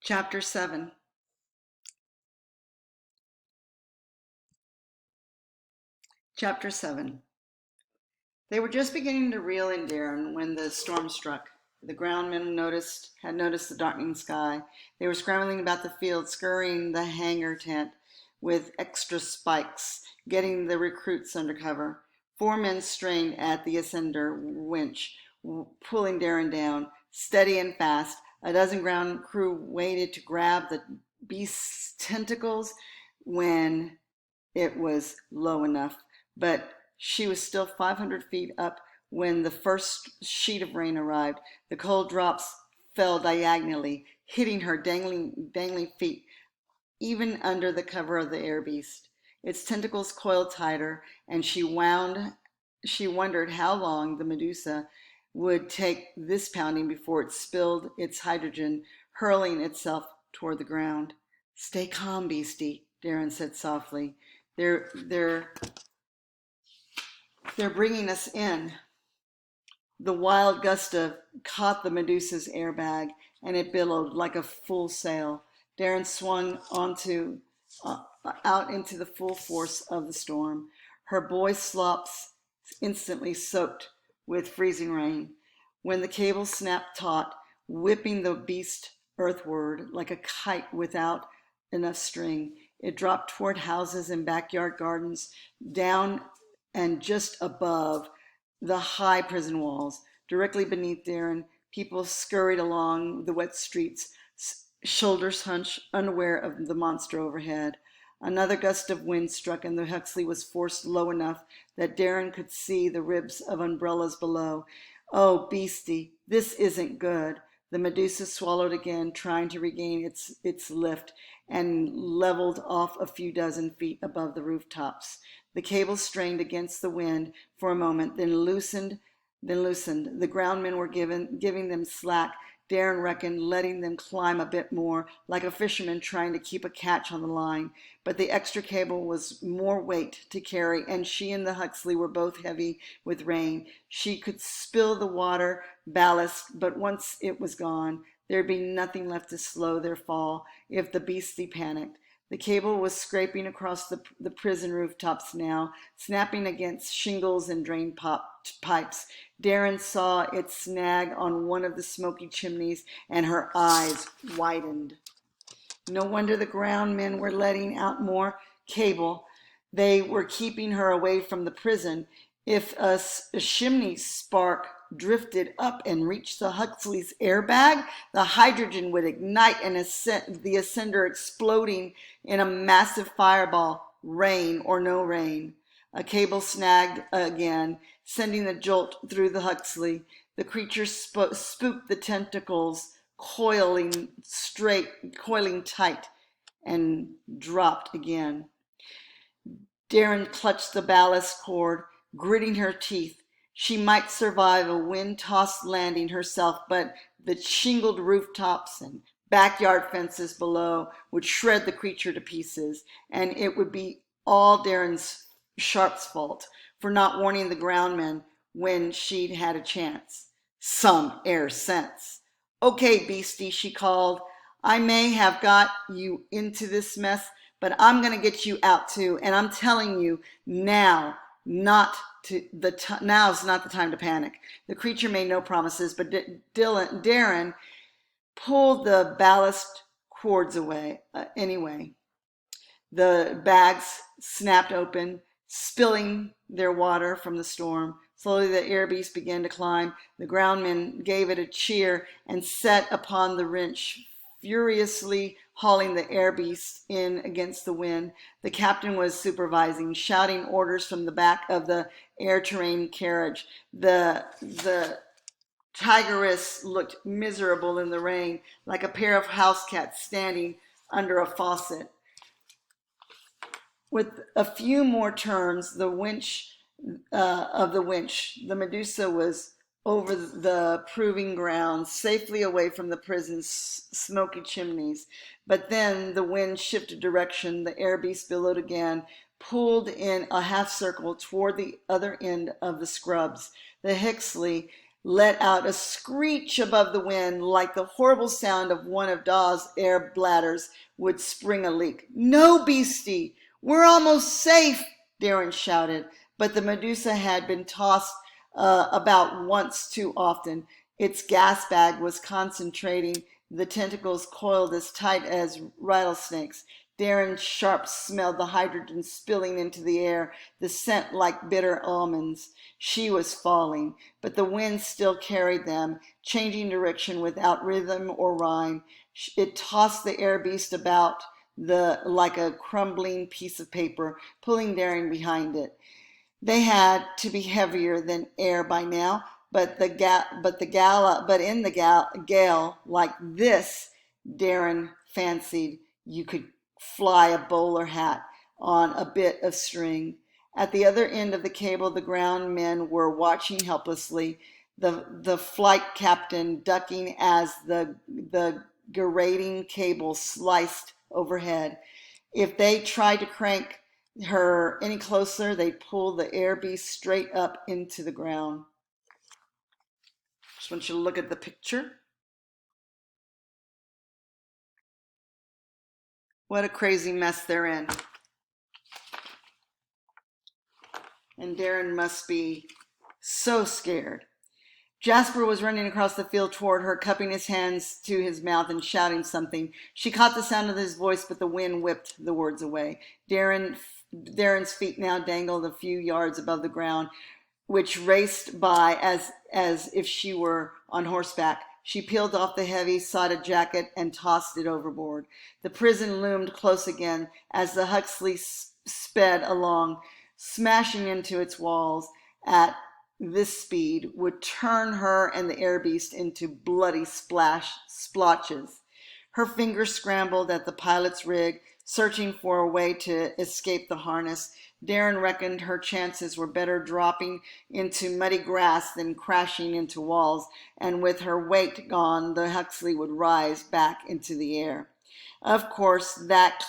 Chapter 7. Chapter 7. They were just beginning to reel in Darren when the storm struck. The groundmen had noticed the darkening sky. They were scrambling about the field, scurrying the hangar tent with extra spikes, getting the recruits under cover. Four men strained at the ascender winch, pulling Darren down, steady and fast. A dozen ground crew waited to grab the beast's tentacles when it was low enough, but she was still 500 feet up when the first sheet of rain arrived. The cold drops fell diagonally, hitting her dangling feet, even under the cover of the air beast. Its tentacles coiled tighter, and she wondered how long the Medusa would take this pounding before it spilled its hydrogen, hurling itself toward the ground. Stay calm, beastie, Darren said softly. They're they're they're bringing us in. The wild gust caught the Medusa's airbag, and it billowed like a full sail. Darren swung uh, out into the full force of the storm. Her boy slops instantly soaked with freezing rain. When the cable snapped taut, whipping the beast earthward like a kite without enough string, it dropped toward houses and backyard gardens, down and just above the high prison walls. Directly beneath Darren, people scurried along the wet streets, shoulders hunched, unaware of the monster overhead. Another gust of wind struck, and the Huxley was forced low enough that Darren could see the ribs of umbrellas below. Oh, beastie, this isn't good. The Medusa swallowed again, trying to regain its lift, and leveled off a few dozen feet above the rooftops. The cable strained against the wind for a moment, then loosened. The groundmen were giving them slack. Darren reckoned, letting them climb a bit more, like a fisherman trying to keep a catch on the line. But the extra cable was more weight to carry, and she and the Huxley were both heavy with rain. She could spill the water ballast, but once it was gone, there'd be nothing left to slow their fall if the beastie panicked. The cable was scraping across the prison rooftops now, snapping against shingles and pipes. Darren saw it snag on one of the smoky chimneys, and her eyes widened. No wonder the ground men were letting out more cable. They were keeping her away from the prison. If a chimney spark drifted up and reached the Huxley's airbag, the hydrogen would ignite and the ascender exploding in a massive fireball, rain or no rain. A cable snagged again, sending a jolt through the Huxley. The creature spooked the tentacles, coiling tight, and dropped again. Darren clutched the ballast cord, gritting her teeth. She might survive a wind-tossed landing herself, but the shingled rooftops and backyard fences below would shred the creature to pieces, and it would be all Darren's Sharp's fault for not warning the groundmen when she'd had a chance. Some air sense. Okay, beastie, she called. I may have got you into this mess, but I'm going to get you out too. And I'm telling you now, now's not the time to panic. The creature made no promises, but Darren pulled the ballast cords away anyway. The bags snapped open, spilling their water from the storm. Slowly the air beast began to climb. The groundmen gave it a cheer and set upon the wrench, furiously hauling the air beast in against the wind. The captain was supervising, shouting orders from the back of the air-terrain carriage. The tigress looked miserable in the rain, like a pair of house cats standing under a faucet. With a few more turns, the winch, the Medusa was over the proving ground, safely away from the prison's smoky chimneys. But then the wind shifted direction. The air beast billowed again, pulled in a half circle toward the other end of the scrubs. The Huxley let out a screech above the wind like the horrible sound of one of Dawes' air bladders would spring a leak. "No, beastie, we're almost safe," Darren shouted, but the Medusa had been tossed about once too often. Its gas bag was concentrating, the tentacles coiled as tight as rattlesnakes. Darren Sharp smelled the hydrogen spilling into the air, the scent like bitter almonds. She was falling, but the wind still carried them, changing direction without rhythm or rhyme. It tossed the air beast about like a crumbling piece of paper, pulling Darren behind it. They had to be heavier than air by now, but in the gale like this, Darren fancied you could fly a bowler hat on a bit of string. At the other end of the cable, the ground men were watching helplessly, the flight captain ducking as the grating cable sliced overhead. If they tried to crank her any closer, they'd pull the air beast straight up into the ground. Just want you to look at the picture. What a crazy mess they're in. And Darren must be so scared. Jasper was running across the field toward her, cupping his hands to his mouth and shouting something. She caught the sound of his voice, but the wind whipped the words away. Darren's feet now dangled a few yards above the ground, which raced by as if she were on horseback. She peeled off the heavy sodded jacket and tossed it overboard. The prison loomed close again as the Huxley sped along, smashing into its walls at this speed would turn her and the air beast into bloody splotches. Her fingers scrambled at the pilot's rig, searching for a way to escape the harness. Darren reckoned her chances were better dropping into muddy grass than crashing into walls, and with her weight gone, the Huxley would rise back into the air. Of course, that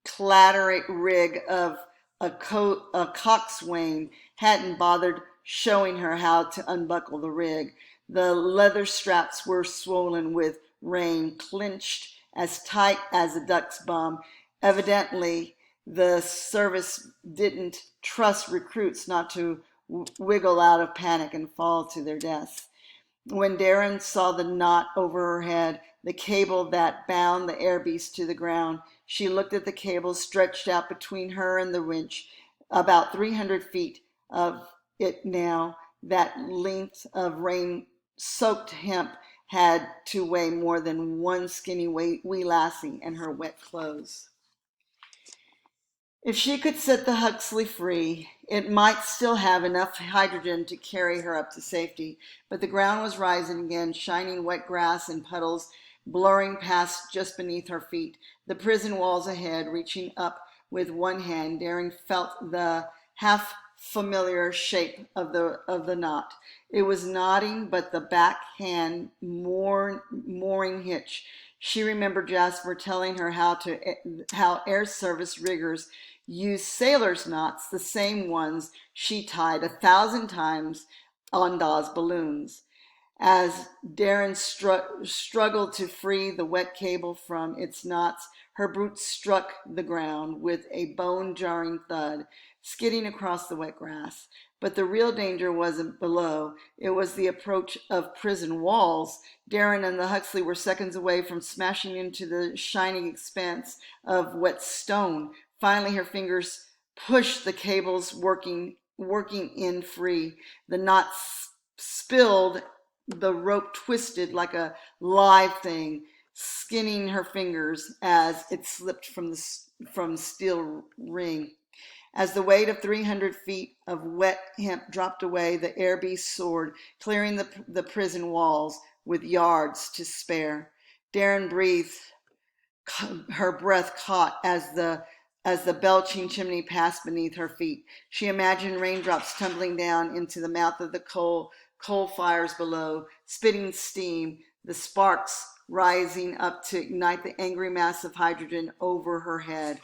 clattering rig of a coxswain hadn't bothered showing her how to unbuckle the rig. The leather straps were swollen with rain, clenched as tight as a duck's bum. Evidently, the service didn't trust recruits not to wiggle out of panic and fall to their deaths. When Darren saw the knot over her head, the cable that bound the air beast to the ground, she looked at the cable stretched out between her and the winch, about 300 feet of it now. That length of rain-soaked hemp had to weigh more than one skinny wee lassie and her wet clothes. If she could set the Huxley free, it might still have enough hydrogen to carry her up to safety, but the ground was rising again, shining wet grass and puddles blurring past just beneath her feet. The prison walls ahead, reaching up with one hand, Darren felt the half-familiar shape of the knot. It was knotting, but the back hand mooring hitch. She remembered Jasper telling her how air service riggers use sailors' knots, the same ones she tied 1,000 times on Dawes' balloons. As Darren struggled to free the wet cable from its knots, her boots struck the ground with a bone-jarring thud, skidding across the wet grass. But the real danger wasn't below. It was the approach of prison walls. Darren and the Huxley were seconds away from smashing into the shining expanse of wet stone. Finally, her fingers pushed the cables working in free. The knot spilled, the rope twisted like a live thing, skinning her fingers as it slipped from steel ring. As the weight of 300 feet of wet hemp dropped away, the air beast soared, clearing the prison walls with yards to spare. Darren breathed, her breath caught as the belching chimney passed beneath her feet. She imagined raindrops tumbling down into the mouth of the coal fires below, spitting steam, the sparks rising up to ignite the angry mass of hydrogen over her head.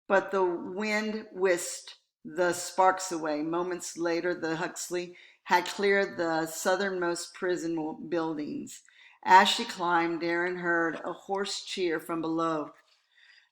But the wind whisked the sparks away. Moments later, the Huxley had cleared the southernmost prison buildings. As she climbed, Darren heard a hoarse cheer from below.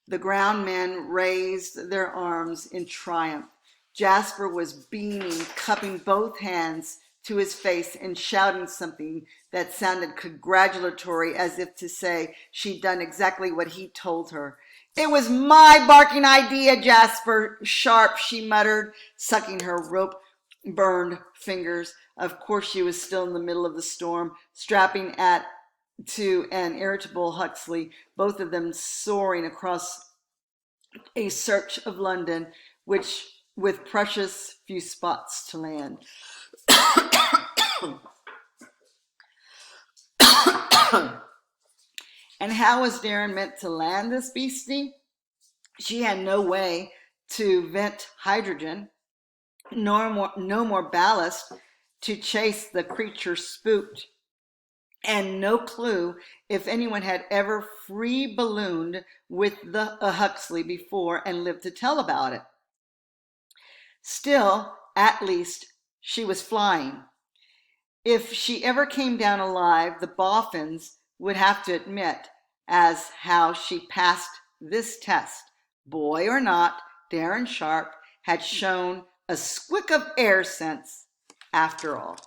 The ground men raised their arms in triumph. Jasper was beaming, cupping both hands to his face and shouting something that sounded congratulatory, as if to say she'd done exactly what he told her. "It was my barking idea, Jasper Sharp," she muttered, sucking her rope-burned fingers. Of course she was still in the middle of the storm, strapping to an irritable Huxley, both of them soaring across a search of London, which with precious few spots to land. And how was Darren meant to land this beastie? She had no way to vent hydrogen, no more ballast to chase the creature spooked, and no clue if anyone had ever free ballooned with a Huxley before and lived to tell about it. Still, at least, she was flying. If she ever came down alive, the Boffins would have to admit as how she passed this test. Boy or not, Darren Sharp had shown a squick of air sense after all.